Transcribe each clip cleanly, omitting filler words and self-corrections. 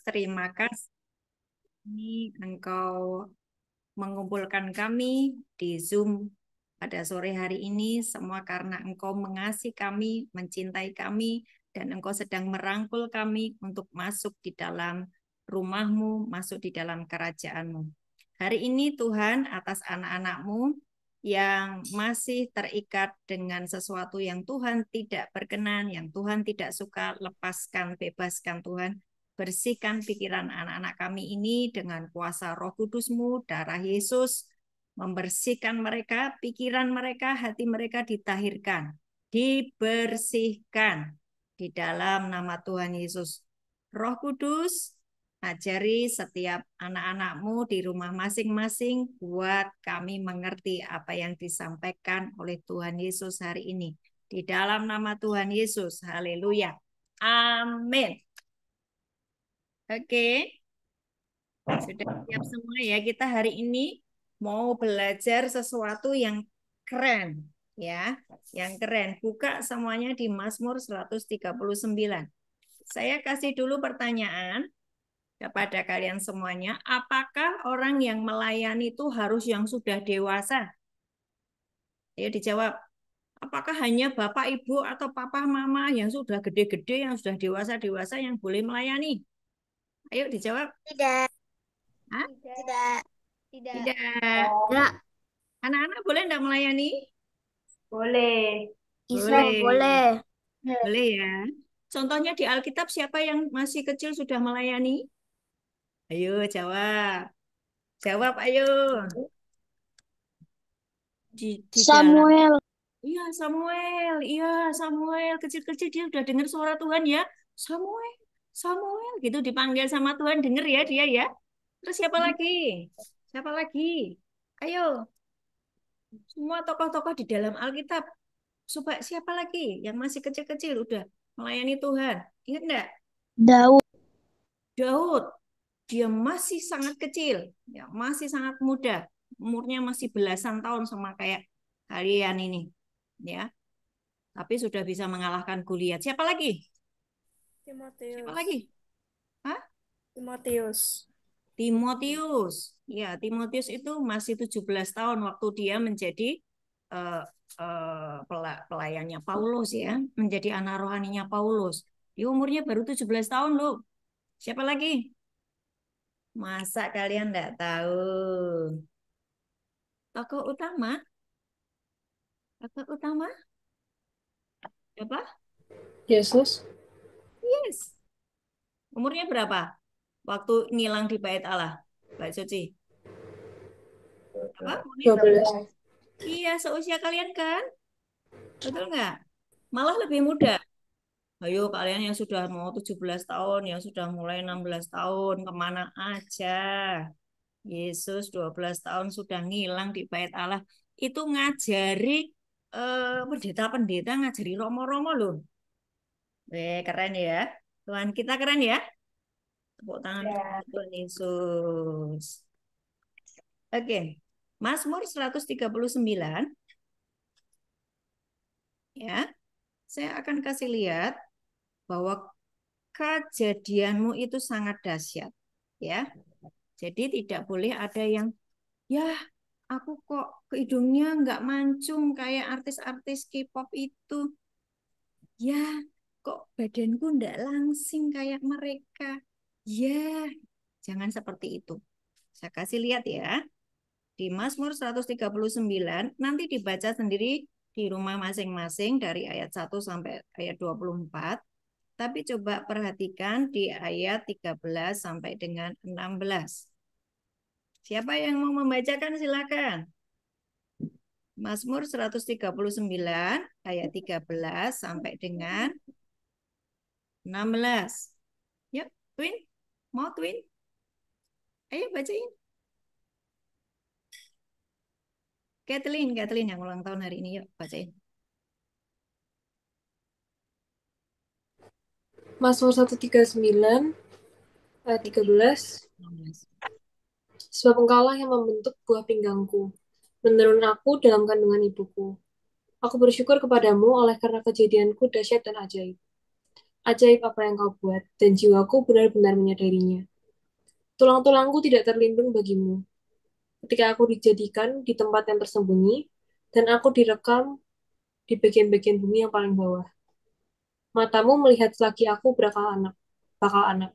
terima kasih Engkau mengumpulkan kami di Zoom pada sore hari ini, semua karena Engkau mengasihi kami, mencintai kami, dan Engkau sedang merangkul kami untuk masuk di dalam rumah-Mu, masuk di dalam kerajaan-Mu. Hari ini Tuhan, atas anak-anak-Mu yang masih terikat dengan sesuatu yang Tuhan tidak berkenan, yang Tuhan tidak suka, lepaskan, bebaskan Tuhan. Bersihkan pikiran anak-anak kami ini dengan kuasa Roh Kudus-Mu, darah Yesus, membersihkan mereka, pikiran mereka, hati mereka ditahirkan, dibersihkan di dalam nama Tuhan Yesus. Roh Kudus, ajari setiap anak-anak-Mu di rumah masing-masing, buat kami mengerti apa yang disampaikan oleh Tuhan Yesus hari ini. Di dalam nama Tuhan Yesus, haleluya. Amin. Oke, sudah siap semua ya. Kita hari ini mau belajar sesuatu yang keren ya, yang keren. Buka semuanya di Mazmur 139. Saya kasih dulu pertanyaan kepada kalian semuanya. Apakah orang yang melayani itu harus yang sudah dewasa? Ayo dijawab. Apakah hanya bapak, ibu, atau papa, mama yang sudah gede-gede, yang sudah dewasa-dewasa yang boleh melayani? Ayo dijawab. Tidak. Hah? Tidak. Tidak. Tidak. Tidak. Anak-anak boleh enggak melayani? Boleh. Bisa, Boleh. boleh. Boleh ya. Contohnya di Alkitab siapa yang masih kecil sudah melayani? Ayo jawab. Jawab ayo. Di dalam. Samuel. Iya Samuel. Iya Samuel. Kecil-kecil dia udah dengar suara Tuhan ya. Samuel. Samuel. Gitu dipanggil sama Tuhan. Dengar ya dia ya. Terus siapa lagi? Siapa lagi? Ayo. Semua tokoh-tokoh di dalam Alkitab. Supaya siapa lagi yang masih kecil-kecil udah melayani Tuhan? Ingat enggak? Daud. Daud. Dia masih sangat kecil, ya, masih sangat muda. Umurnya masih belasan tahun sama kayak kalian ini, ya. Tapi sudah bisa mengalahkan Goliat. Siapa lagi? Siapa Timotius. lagi? Hah? Timotius. Timotius. Ya, Timotius itu masih 17 tahun waktu dia menjadi eh, pelayannya Paulus ya, menjadi anak rohaninya Paulus. Dia umurnya baru 17 tahun loh. Siapa lagi? Masa kalian enggak tahu? Tokoh utama? Tokoh utama? Apa? Yesus. Yes. Umurnya berapa? Waktu ngilang di bait Allah. Mbak Suci. Apa? Umurnya? 12. Iya, seusia kalian kan? Betul nggak? Malah lebih muda. Ayo kalian yang sudah mau 17 tahun, yang sudah mulai 16 tahun, kemana aja? Yesus 12 tahun sudah ngilang di bait Allah. Itu ngajari pendeta-pendeta, ngajari romo-romo loh. Keren ya. Tuhan kita keren ya. Tepuk tangan Ya. untuk Yesus. Oke. Mazmur 139 ya. Saya akan kasih lihat bahwa kejadianmu itu sangat dahsyat ya. Jadi tidak boleh ada yang ya aku kok ke hidungnya nggak mancung kayak artis-artis K-pop itu. Ya, kok badanku nggak langsing kayak mereka. Ya, jangan seperti itu. Saya kasih lihat ya. Di Mazmur 139 nanti dibaca sendiri di rumah masing-masing dari ayat 1 sampai ayat 24. Tapi coba perhatikan di ayat 13 sampai dengan 16. Siapa yang mau membacakan silakan. Mazmur 139 ayat 13 sampai dengan 16. Yuk, Twin. Mau Twin? Ayo bacain. Kathleen yang ulang tahun hari ini. Yuk, bacain. Mazmur 139 ayat 13. 16. Sebab engkaulah yang membentuk buah pinggangku, menurun aku dalam kandungan ibuku. Aku bersyukur kepadamu oleh karena kejadianku dahsyat dan ajaib. Ajaib apa yang kau buat, dan jiwaku benar-benar menyadarinya. Tulang-tulangku tidak terlindung bagimu. Ketika aku dijadikan di tempat yang tersembunyi, dan aku direkam di bagian-bagian bumi yang paling bawah. Matamu melihat lagi aku bakal anak.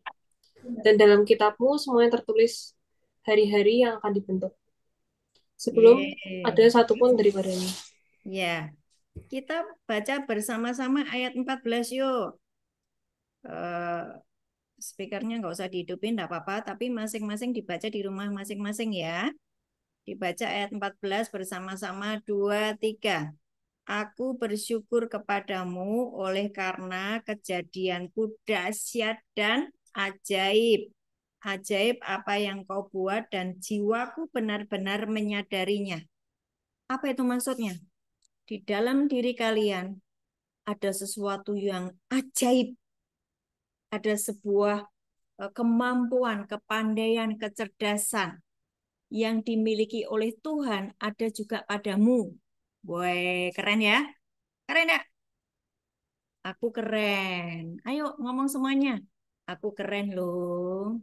Dan dalam kitabmu semuanya tertulis hari-hari yang akan dibentuk. Sebelum ada Yeay. satupun daripadanya. Ya, kita baca bersama-sama ayat 14 yuk. Eh, Speakernya nggak usah dihidupin, nggak apa-apa, tapi masing-masing dibaca di rumah masing-masing ya. Dibaca ayat 14 bersama-sama, 2, 3. Aku bersyukur kepadamu oleh karena kejadianku dahsyat dan ajaib. Ajaib apa yang kau buat dan jiwaku benar-benar menyadarinya. Apa itu maksudnya? Di dalam diri kalian ada sesuatu yang ajaib. Ada sebuah kemampuan, kepandaian, kecerdasan yang dimiliki oleh Tuhan ada juga padamu. Boy, keren ya? Keren ya? Aku keren. Ayo ngomong semuanya. Aku keren loh.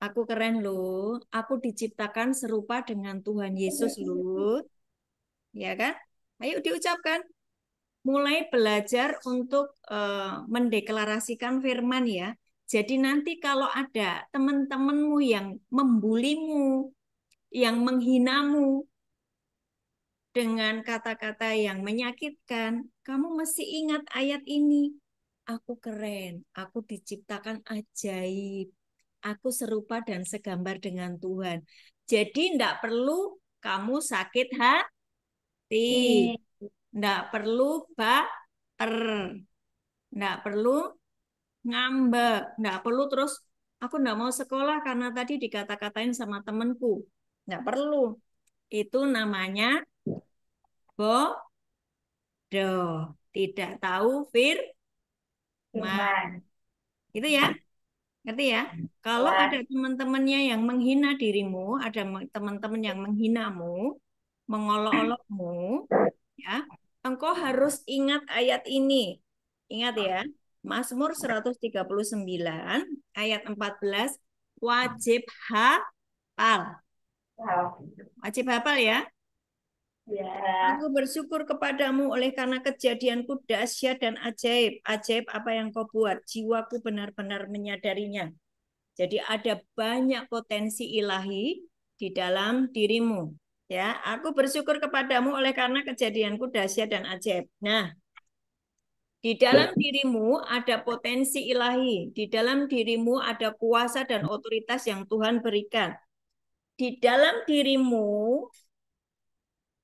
Aku keren loh. Aku diciptakan serupa dengan Tuhan Yesus loh. Ya kan? Ayo diucapkan. Mulai belajar untuk mendeklarasikan firman ya. Jadi nanti kalau ada teman-temanmu yang membulimu, yang menghinamu dengan kata-kata yang menyakitkan, kamu mesti ingat ayat ini. Aku keren, aku diciptakan ajaib, aku serupa dan segambar dengan Tuhan. Jadi tidak perlu kamu sakit hati, tidak perlu baper, tidak perlu ngambek, tidak perlu terus aku tidak mau sekolah karena tadi dikata-katain sama temanku. Tidak perlu. Itu namanya bodoh, tidak tahu firman. Itu ya, ngerti ya? Kalau ada teman-temannya yang menghina dirimu, ada teman-teman yang menghinamu, mengolok-olokmu, ya, engkau harus ingat ayat ini. Ingat ya, Mazmur 139 ayat 14 wajib hafal. Wajib hafal ya. Aku bersyukur kepadamu oleh karena kejadianku dahsyat dan ajaib. Ajaib apa yang kau buat. Jiwaku benar-benar menyadarinya. Jadi ada banyak potensi ilahi di dalam dirimu. Ya, aku bersyukur kepadamu oleh karena kejadianku dahsyat dan ajaib. Nah, di dalam dirimu ada potensi ilahi. Di dalam dirimu ada kuasa dan otoritas yang Tuhan berikan. Di dalam dirimu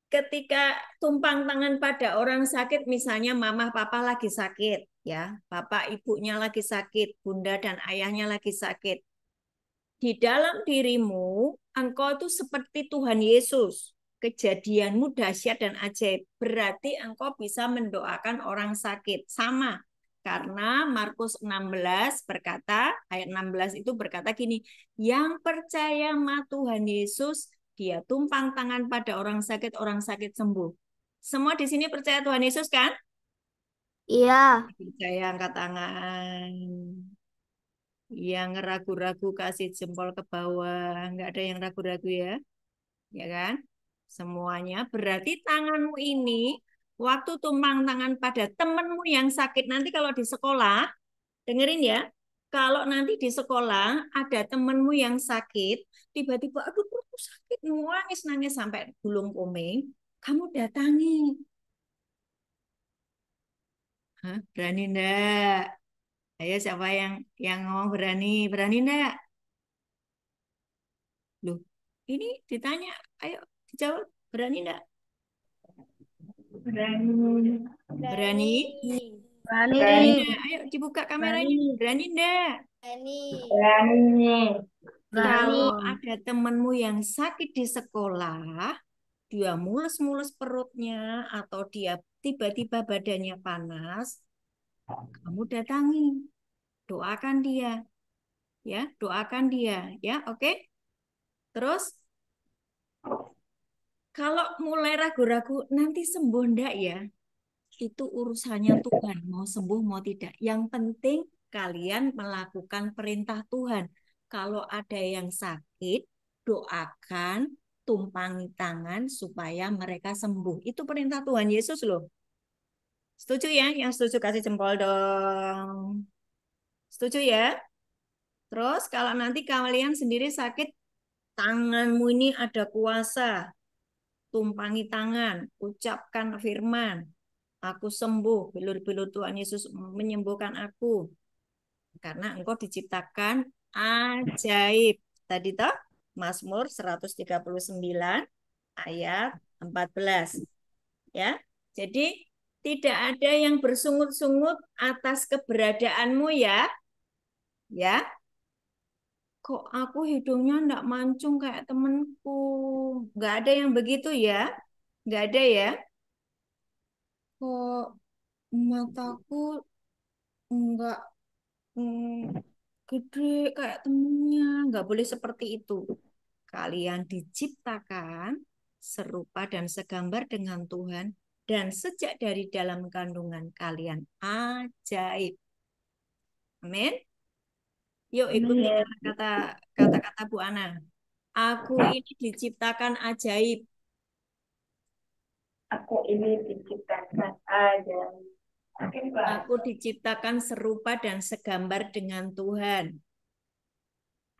ketika tumpang tangan pada orang sakit, misalnya mama papa lagi sakit, ya, bapak ibunya lagi sakit, bunda dan ayahnya lagi sakit. Di dalam dirimu, engkau itu seperti Tuhan Yesus. Kejadianmu dahsyat dan ajaib. Berarti engkau bisa mendoakan orang sakit. Sama. Karena Markus 16 berkata, ayat 16 itu berkata gini, yang percaya sama Tuhan Yesus, dia tumpang tangan pada orang sakit sembuh. Semua di sini percaya Tuhan Yesus kan? Iya. Percaya angkat tangan. Yang ragu-ragu kasih jempol ke bawah, nggak ada yang ragu-ragu ya kan? Semuanya berarti tanganmu ini waktu tumpang tangan pada temenmu yang sakit nanti kalau di sekolah, dengerin ya, kalau nanti di sekolah ada temenmu yang sakit, tiba-tiba aduh perutku sakit, nangis-nangis sampai gulung komeng, kamu datangi. Hah, berani ndak? Ayo siapa yang ngomong berani? Berani ndak? Loh, ini ditanya, ayo dijawab, berani enggak? Berani? Berani. Berani Berani. enggak? Ayo dibuka kameranya. Berani enggak? Berani. Kalau Berani. ada temenmu yang sakit di sekolah, dia mules-mules perutnya, atau dia tiba-tiba badannya panas, kamu datangi, doakan dia, ya, doakan dia, ya, oke? Terus, kalau mulai ragu-ragu, nanti sembuh enggak ya? itu urusannya Tuhan, mau sembuh mau tidak. Yang penting kalian melakukan perintah Tuhan. Kalau ada yang sakit, doakan, tumpangi tangan supaya mereka sembuh. Itu perintah Tuhan Yesus loh. Setuju ya? Yang setuju kasih jempol dong. Setuju ya? Terus kalau nanti kalian sendiri sakit, tanganmu ini ada kuasa. Tumpangi tangan, ucapkan firman. Aku sembuh, bilur-bilur Tuhan Yesus menyembuhkan aku. Karena engkau diciptakan ajaib. Tadi toh Mazmur 139 ayat 14. Ya. Jadi tidak ada yang bersungut-sungut atas keberadaanmu ya. Ya. Kok aku hidungnya enggak mancung kayak temenku. Enggak ada yang begitu ya. Enggak ada ya. Kok mataku enggak gede kayak temennya. Nggak boleh seperti itu. Kalian diciptakan serupa dan segambar dengan Tuhan. Dan sejak dari dalam kandungan kalian ajaib. Amin. Yuk ikuti Amin. kata-kata Bu Ana. Aku ini diciptakan ajaib. Aku ini diciptakan aja. Oke, Pak. Aku diciptakan serupa dan segambar dengan Tuhan.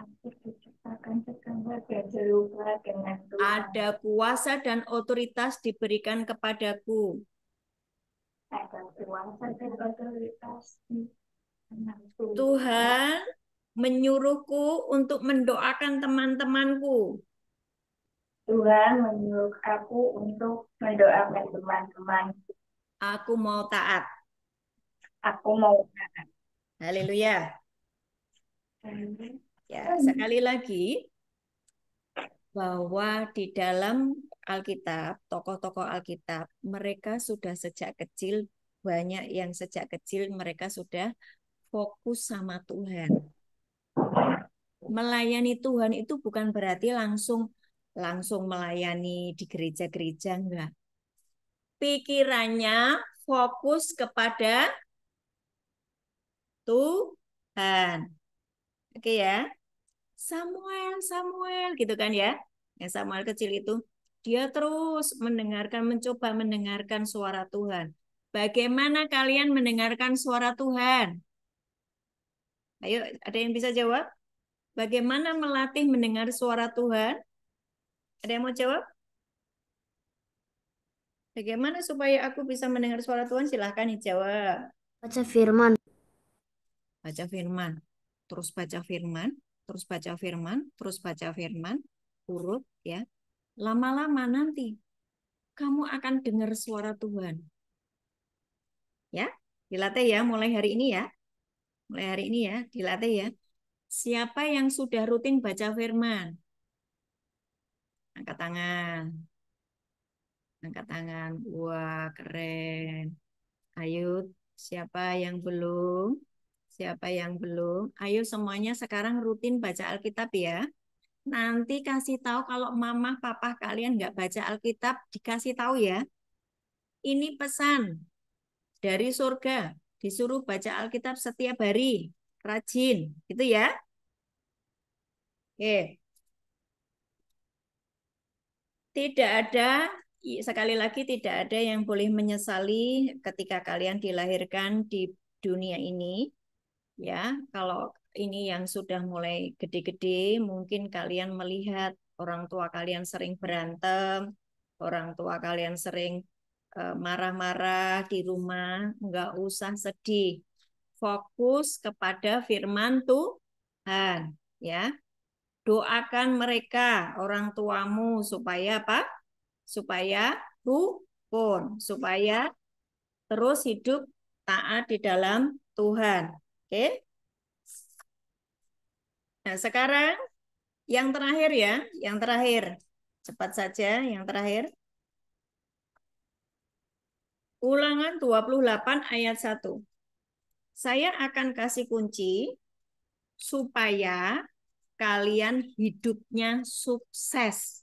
Aku diciptakan segambar dan serupa dengan Tuhan. Ada kuasa dan otoritas diberikan kepadaku. Ada kuasa dan otoritas dengan Tuhan. Tuhan menyuruhku untuk mendoakan teman-temanku. Tuhan menyuruh aku untuk mendoakan teman-teman. Aku mau taat. Aku mau Haleluya. Ya, sekali lagi bahwa di dalam Alkitab, tokoh-tokoh Alkitab, mereka sudah sejak kecil, banyak yang sejak kecil mereka sudah fokus sama Tuhan. Melayani Tuhan itu bukan berarti langsung langsung melayani di gereja-gereja, enggak. Pikirannya fokus kepada Tuhan. Oke ya. Samuel, Samuel gitu kan ya. Yang Samuel kecil itu dia terus mendengarkan, mencoba mendengarkan suara Tuhan. Bagaimana kalian mendengarkan suara Tuhan? Ayo, ada yang bisa jawab? Bagaimana melatih mendengar suara Tuhan? Ada yang mau jawab? Bagaimana supaya aku bisa mendengar suara Tuhan? Silahkan dijawab. baca firman. Baca firman. Terus baca firman, terus baca firman, terus baca firman, urut ya. Lama-lama nanti kamu akan dengar suara Tuhan. Ya, dilatih ya mulai hari ini ya. Mulai hari ini ya, dilatih ya. Siapa yang sudah rutin baca firman? Angkat tangan. Angkat tangan. Wah, keren. Ayo, siapa yang belum? Siapa yang belum? Ayo semuanya sekarang rutin baca Alkitab ya. Nanti kasih tahu kalau mama papa kalian nggak baca Alkitab, dikasih tahu ya. Ini pesan dari surga. Disuruh baca Alkitab setiap hari. Rajin, gitu ya. Oke. Tidak ada, sekali lagi tidak ada yang boleh menyesali ketika kalian dilahirkan di dunia ini. Ya, kalau ini yang sudah mulai gede-gede, mungkin kalian melihat orang tua kalian sering berantem, orang tua kalian sering marah-marah di rumah, nggak usah sedih. Fokus kepada firman Tuhan, ya. Doakan mereka, orang tuamu, supaya apa? Supaya rukun, supaya terus hidup taat di dalam Tuhan. Oke? Nah, sekarang yang terakhir ya, yang terakhir. Cepat saja, yang terakhir. Ulangan 28 ayat 1. Saya akan kasih kunci supaya kalian hidupnya sukses.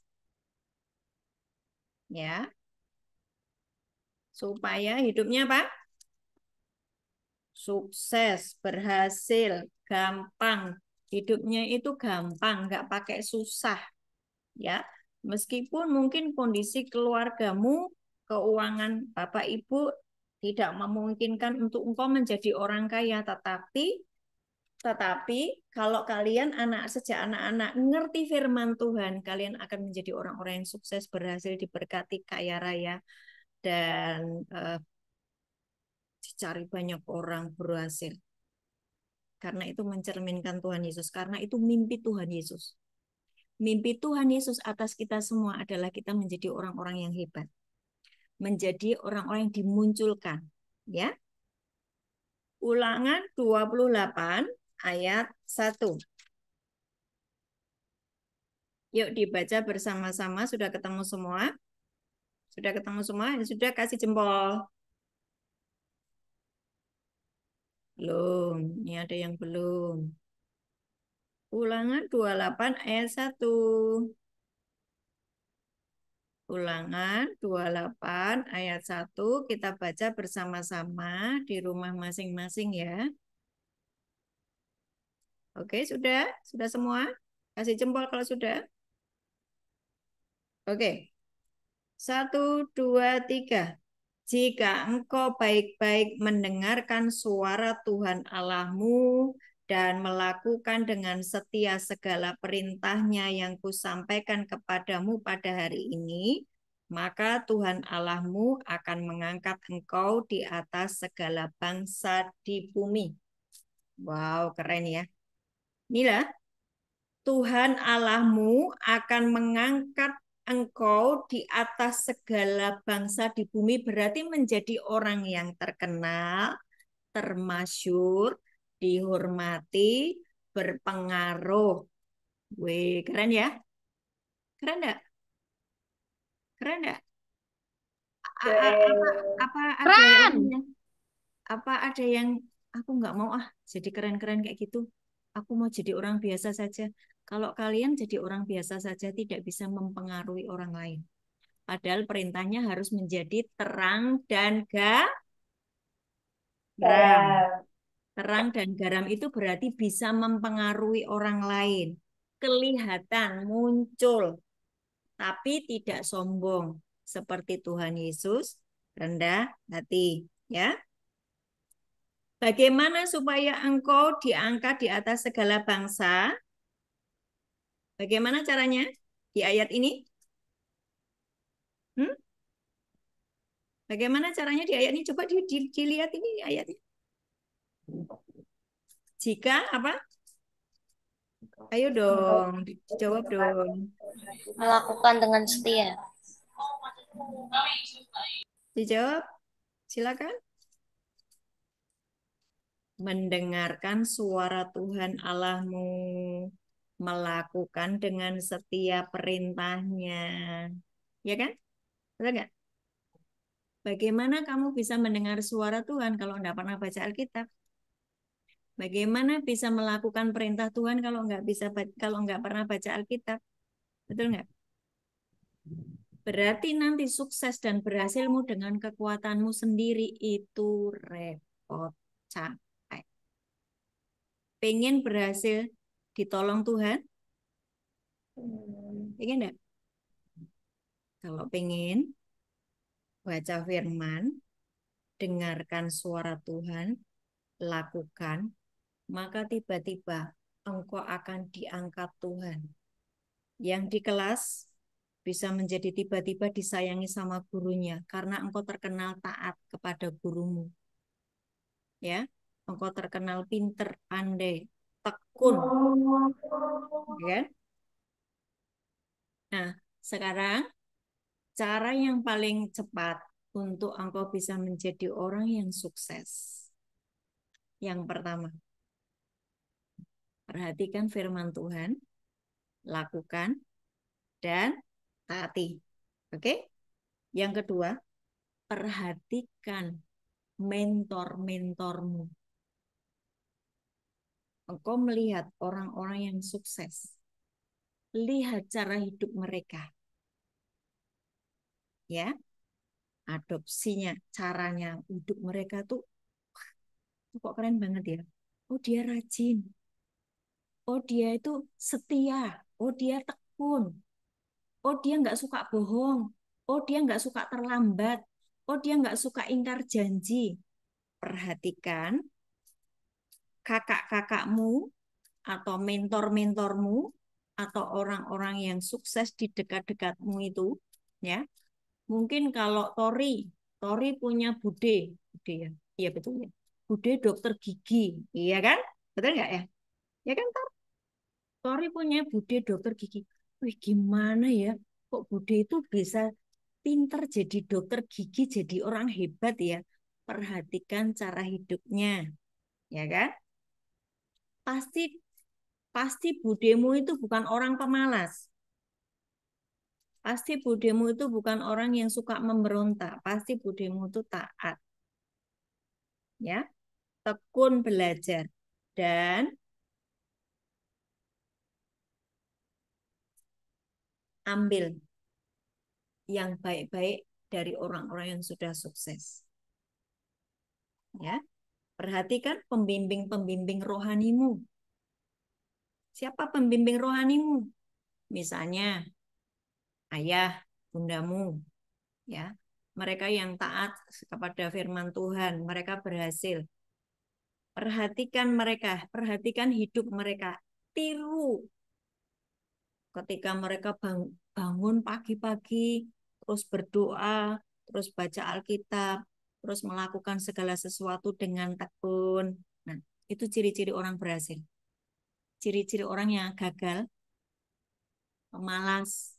Ya. Supaya hidupnya apa? Sukses, berhasil, gampang. Hidupnya itu gampang, nggak pakai susah. Ya, meskipun mungkin kondisi keluargamu, keuangan Bapak Ibu tidak memungkinkan untuk engkau menjadi orang kaya, tetapi kalau kalian sejak anak-anak ngerti firman Tuhan, kalian akan menjadi orang-orang yang sukses, berhasil, diberkati, kaya raya, dan dicari banyak orang berhasil. Karena itu mencerminkan Tuhan Yesus, karena itu mimpi Tuhan Yesus. Mimpi Tuhan Yesus atas kita semua adalah kita menjadi orang-orang yang hebat. Menjadi orang-orang yang dimunculkan. Ya. Ulangan 28 ayat 1. Yuk dibaca bersama-sama. Sudah ketemu semua? Sudah ketemu semua? Sudah kasih jempol. Belum. Ini ada yang belum. Ulangan 28 ayat 1. Ulangan 28 ayat 1 kita baca bersama-sama di rumah masing-masing ya. Oke, sudah? Sudah semua? Kasih jempol kalau sudah. Oke. 1, 2, 3. Jika engkau baik-baik mendengarkan suara Tuhan Allahmu dan melakukan dengan setia segala perintahnya yang kusampaikan kepadamu pada hari ini, maka Tuhan Allahmu akan mengangkat engkau di atas segala bangsa di bumi. Wow, keren ya. Inilah Tuhan Allahmu akan mengangkat engkau di atas segala bangsa di bumi, berarti menjadi orang yang terkenal, termasyur, dihormati, berpengaruh. Wih, keren ya? Keren enggak? Keren enggak? Apa ada Keren. orang yang apa ada yang aku nggak mau jadi keren-keren kayak gitu. Aku mau jadi orang biasa saja. Kalau kalian jadi orang biasa saja tidak bisa mempengaruhi orang lain. Padahal perintahnya harus menjadi terang dan garam. Terang dan garam itu berarti bisa mempengaruhi orang lain. Kelihatan, muncul, tapi tidak sombong. Seperti Tuhan Yesus, rendah hati. Ya. Bagaimana supaya engkau diangkat di atas segala bangsa? Bagaimana caranya di ayat ini? Hmm? Bagaimana caranya di ayat ini? Coba dilihat ini ayatnya. Jika apa? Ayo dong, dijawab dong. Melakukan dengan setia. Dijawab, silakan. Mendengarkan suara Tuhan Allahmu, melakukan dengan setia perintahnya. Ya kan? Betul nggak? Bagaimana kamu bisa mendengar suara Tuhan kalau nggak pernah baca Alkitab? Bagaimana bisa melakukan perintah Tuhan kalau nggak pernah baca Alkitab? Betul nggak? Berarti nanti sukses dan berhasilmu dengan kekuatanmu sendiri itu repot, capek. Pengen berhasil ditolong Tuhan? Pengen nggak? Kalau pengen baca firman, dengarkan suara Tuhan, lakukan, maka tiba-tiba engkau akan diangkat Tuhan. Yang di kelas bisa menjadi tiba-tiba disayangi sama gurunya karena engkau terkenal taat kepada gurumu. Ya, engkau terkenal pinter, pandai, tekun, ya. Nah, sekarang cara yang paling cepat untuk engkau bisa menjadi orang yang sukses. Yang pertama, perhatikan firman Tuhan, lakukan, dan taati. Oke? Yang kedua, perhatikan mentor-mentormu. Engkau melihat orang-orang yang sukses. Lihat cara hidup mereka. Ya. adopsinya, caranya hidup mereka tuh kok keren banget ya. Oh dia rajin, oh dia itu setia, oh dia tekun, oh dia nggak suka bohong, oh dia nggak suka terlambat, oh dia nggak suka ingkar janji. Perhatikan kakak-kakakmu atau mentor-mentormu atau orang-orang yang sukses di dekat-dekatmu itu, ya. Mungkin kalau Tori punya Bude ya, iya betul ya. Bude dokter gigi, iya kan? Betul nggak ya? Ya kan, Tori punya Bude dokter gigi. Wih, gimana ya? Kok Bude itu bisa pinter jadi dokter gigi, jadi orang hebat ya? Perhatikan cara hidupnya, ya kan? Pasti pasti budemu itu bukan orang pemalas. Pasti budemu itu bukan orang yang suka memberontak. Pasti budemu itu taat, ya, tekun belajar dan ambil yang baik-baik dari orang-orang yang sudah sukses. Ya, perhatikan pembimbing-pembimbing rohanimu. Siapa pembimbing rohanimu? Misalnya ayah, bundamu, ya. Mereka yang taat kepada firman Tuhan, mereka berhasil. Perhatikan mereka, perhatikan hidup mereka. Tiru ketika mereka bangun pagi-pagi, terus berdoa, terus baca Alkitab, terus melakukan segala sesuatu dengan tekun. Nah, itu ciri-ciri orang berhasil. Ciri-ciri orang yang gagal, pemalas,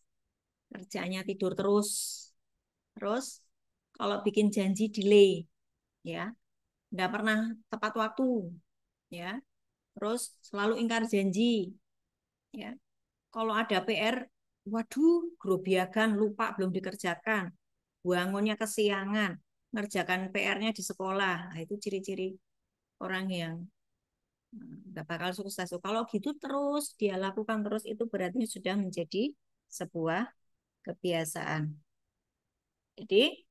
kerjanya tidur terus kalau bikin janji delay, ya, nggak pernah tepat waktu, ya, terus selalu ingkar janji, ya. Kalau ada PR, waduh, grobiagan, lupa belum dikerjakan, bangunnya kesiangan, ngerjakan PR-nya di sekolah. Nah, itu ciri-ciri orang yang nggak bakal sukses. Kalau gitu terus dia lakukan terus, itu berarti sudah menjadi sebuah kebiasaan. Jadi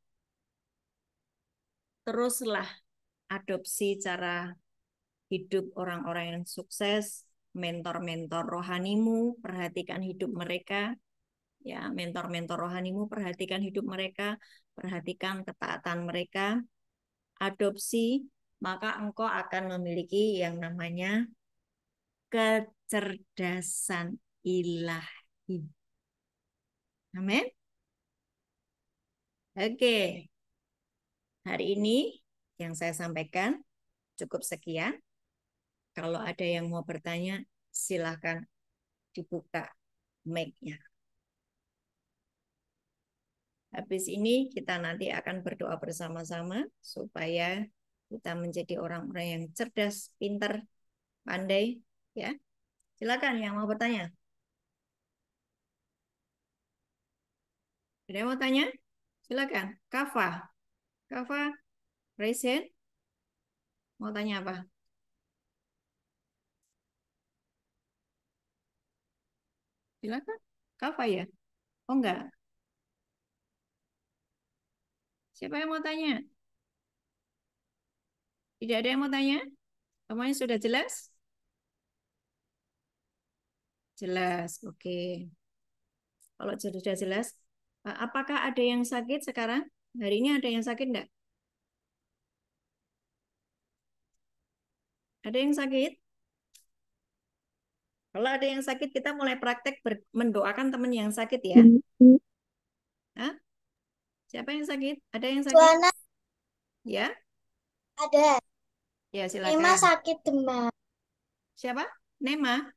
teruslah adopsi cara hidup orang-orang yang sukses, mentor-mentor rohanimu, perhatikan hidup mereka, ya, mentor-mentor rohanimu, perhatikan hidup mereka, perhatikan ketaatan mereka, adopsi, maka engkau akan memiliki yang namanya kecerdasan ilahi. Amin. Oke, hari ini yang saya sampaikan cukup sekian. Kalau ada yang mau bertanya, silahkan dibuka mic-nya. Habis ini kita nanti akan berdoa bersama-sama supaya kita menjadi orang-orang yang cerdas, pintar, pandai, ya. Silakan yang mau bertanya. Ada yang mau tanya? Silakan. Kava, raise hand. Mau tanya apa? Silakan. Kava ya? Oh enggak. Siapa yang mau tanya? Tidak ada yang mau tanya? Semuanya sudah jelas? Jelas, oke. Kalau sudah jelas, apakah ada yang sakit sekarang? Hari ini ada yang sakit enggak? Ada yang sakit? Kalau ada yang sakit, kita mulai praktek mendoakan teman yang sakit ya. Hah? Siapa yang sakit? Ada yang sakit? Tuana Ya, ada. ya Nema silakan. sakit demam. Siapa? Nema.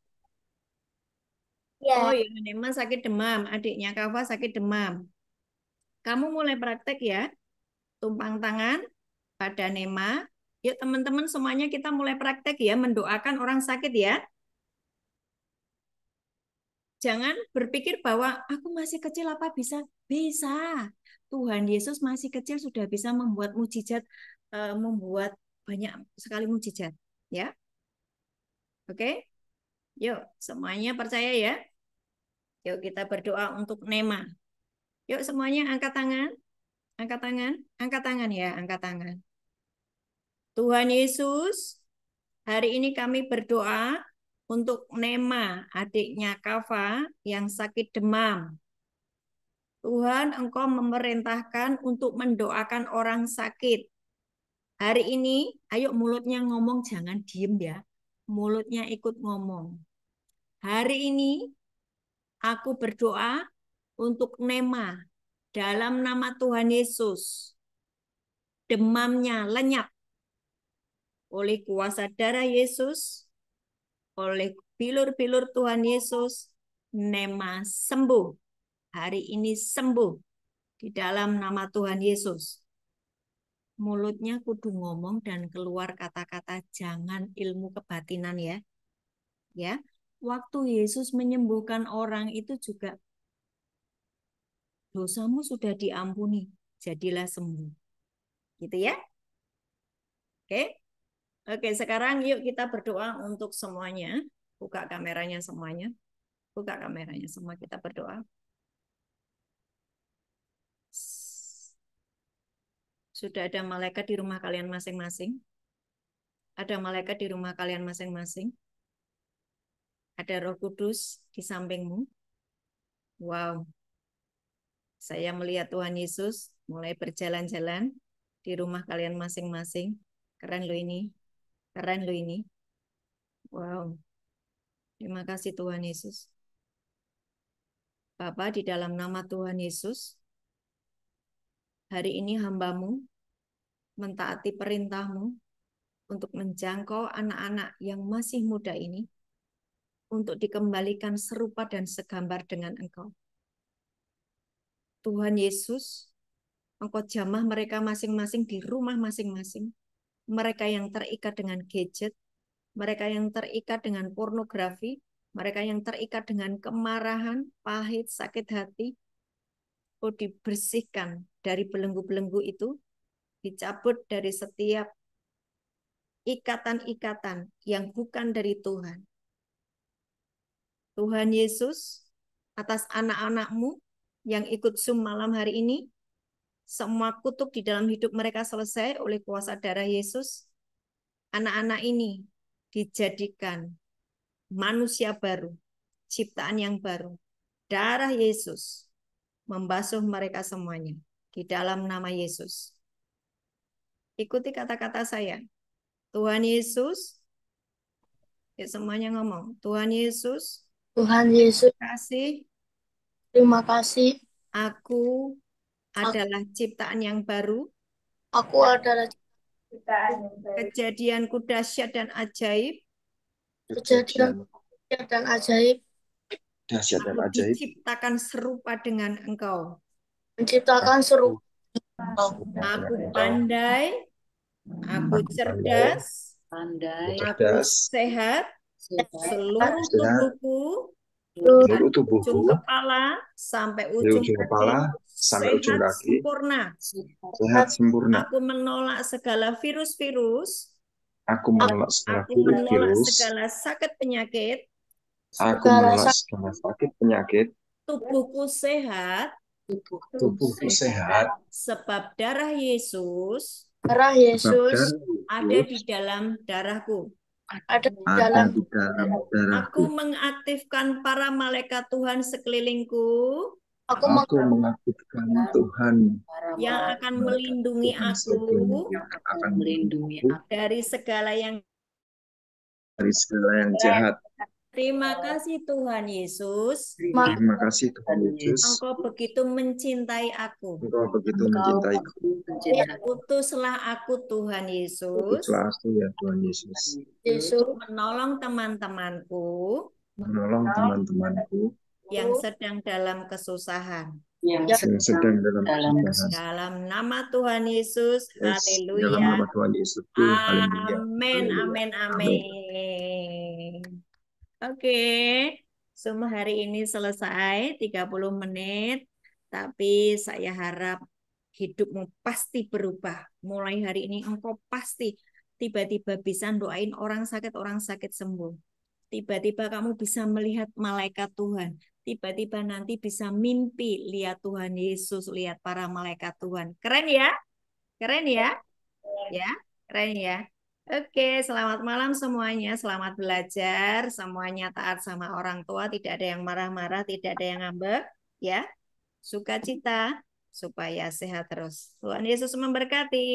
Oh Ya, ya, Nema sakit demam. Adiknya Kava sakit demam. Kamu mulai praktek ya. Tumpang tangan pada Nema. Yuk teman-teman semuanya kita mulai praktek ya. Mendoakan orang sakit ya. Jangan berpikir bahwa aku masih kecil apa bisa. Bisa. Tuhan Yesus masih kecil sudah bisa membuat mujizat, membuat banyak sekali mujizat. Ya, oke. Yuk, semuanya percaya ya. Yuk kita berdoa untuk Nema. Yuk semuanya angkat tangan. Angkat tangan ya, angkat tangan. Tuhan Yesus, hari ini kami berdoa untuk Nema, adiknya Kava yang sakit demam. Tuhan, Engkau memerintahkan untuk mendoakan orang sakit. Hari ini, ayo mulutnya ngomong, jangan diem ya. Mulutnya ikut ngomong. Hari ini, aku berdoa untuk Nema. Dalam nama Tuhan Yesus, demamnya lenyap oleh kuasa darah Yesus, oleh bilur-bilur Tuhan Yesus, Nema sembuh. Hari ini sembuh di dalam nama Tuhan Yesus. Mulutnya kudu ngomong dan keluar kata-kata, jangan ilmu kebatinan ya. Ya, waktu Yesus menyembuhkan orang itu juga dosamu sudah diampuni, jadilah sembuh. Gitu ya. Oke. Oke, sekarang yuk kita berdoa untuk semuanya. Buka kameranya semuanya. Buka kameranya semua, kita berdoa. Sudah ada malaikat di rumah kalian masing-masing? Ada malaikat di rumah kalian masing-masing? Ada Roh Kudus di sampingmu? Wow. Saya melihat Tuhan Yesus mulai berjalan-jalan di rumah kalian masing-masing. Keren loh ini. Keren loh ini. Wow. Terima kasih Tuhan Yesus. Bapa, di dalam nama Tuhan Yesus, hari ini hamba-Mu mentaati perintah-Mu untuk menjangkau anak-anak yang masih muda ini untuk dikembalikan serupa dan segambar dengan Engkau. Tuhan Yesus, Engkau jamah mereka masing-masing di rumah masing-masing. Mereka yang terikat dengan gadget, mereka yang terikat dengan pornografi, mereka yang terikat dengan kemarahan, pahit, sakit hati, oh dibersihkan dari belenggu-belenggu itu, dicabut dari setiap ikatan-ikatan yang bukan dari Tuhan. Tuhan Yesus, atas anak-anak-Mu yang ikut Zoom malam hari ini, semua kutuk di dalam hidup mereka selesai oleh kuasa darah Yesus. Anak-anak ini dijadikan manusia baru, ciptaan yang baru. Darah Yesus membasuh mereka semuanya di dalam nama Yesus. Ikuti kata-kata saya. Tuhan Yesus, ya semuanya ngomong. Tuhan Yesus, Tuhan Yesus, kasih, terima kasih. aku adalah ciptaan yang baru. Aku adalah Ciptaan yang baru. Kejadianku dahsyat dan ajaib. kejadian dan ajaib, Dahsyat dan Aku ajaib. diciptakan serupa dengan Engkau. menciptakan serupa. Aku pandai, aku cerdas, aku Cerdas, sehat, seluruh sehat, tubuhku, seluruh ujung tubuhku, kepala sampai dari ujung ujung kepala sampai ujung sehat kaki, sempurna. sehat sempurna. Aku menolak segala virus-virus, Aku menolak segala aku menolak virus, segala sakit penyakit, aku menolak segala sakit penyakit, tubuhku sehat, tubuhku sehat, sebab darah Yesus Darah sebab Yesus ada darah di dalam darahku. ada di ada dalam. di dalam darahku. Aku mengaktifkan para malaikat Tuhan sekelilingku Aku Aku mengaktifkan Tuhan yang akan melindungi Tuhan aku yang akan melindungi aku dari segala yang. dari segala yang jahat. Terima kasih Tuhan Yesus. Terima kasih Tuhan Yesus. Engkau begitu mencintai aku. Engkau begitu mencintaiku. Utuslah aku Tuhan Yesus Utuslah aku ya Tuhan Yesus. Yesus untuk menolong teman-temanku Menolong teman-temanku yang sedang dalam kesusahan. yang sedang dalam kesusahan. Dalam nama Tuhan Yesus, Dalam haleluya. nama Tuhan Yesus. Haleluya. Amin, amin, amin. Oke, semua hari ini selesai 30 menit, tapi saya harap hidupmu pasti berubah. Mulai hari ini engkau pasti tiba-tiba bisa doain orang sakit sembuh. Tiba-tiba kamu bisa melihat malaikat Tuhan. tiba-tiba nanti bisa mimpi lihat Tuhan Yesus, lihat para malaikat Tuhan. Keren ya? Keren ya? Ya, keren ya. Oke, selamat malam semuanya. Selamat belajar. Semuanya taat sama orang tua, tidak ada yang marah-marah, tidak ada yang ngambek, ya. Sukacita supaya sehat terus. Tuhan Yesus memberkati.